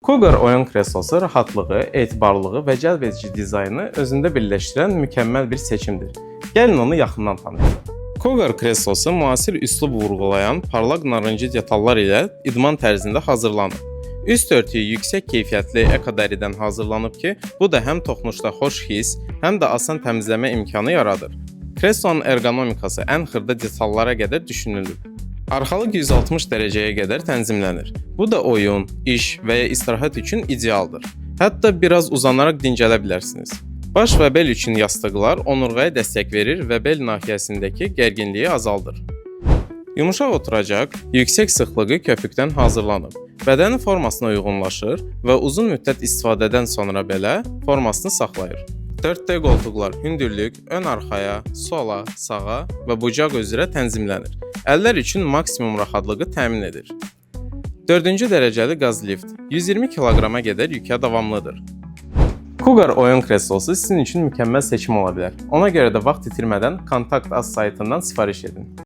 Cougar oyun kreslosu rahatlığı, etibarlığı və cəlbedici dizaynı özündə birləşdirən mükəmməl bir seçimdir. Gəlin onu yaxından tanıyaq. Cougar kreslosu müasir üslub vurğulayan parlaq narıncı detallar ilə idman tərzində hazırlanıb. Üst örtüyü yüksək keyfiyyətli eko-dəridən hazırlanıb ki, bu da həm toxunuşda xoş his, həm də asan təmizləmə imkanı yaradır. Kreslonun ergonomikası ən xırda detallara qədər düşünülüb. Arxalıq 160 dərəcəyə qədər tənzimlənir. Bu da oyun, iş və ya istirahət üçün idealdır. Hətta biraz uzanaraq dincələ bilərsiniz. Baş və bel üçün yastıqlar onurğaya dəstək verir və bel nahiyəsindəki gərginliyi azaldır. Yumuşaq oturacaq, yüksək sıxlığı köpükdən hazırlanıb. Bədənin formasına uyğunlaşır və uzun müddət istifadədən sonra belə formasını saxlayır. 4D qoltuqlar hündürlük, ön-arxaya, sola, sağa və bucaq üzrə tənzimlənir. Əllər üçün maksimum rahatlığı təmin edir. 4-cü dərəcəli qaz lift 120 kq-a qədər yükę davamlıdır. Cougar oyun kreslosu sizin üçün mükəmməl seçim ola bilər. Ona görə də vaxt itirmədən Kontakt.az saytından sifariş edin.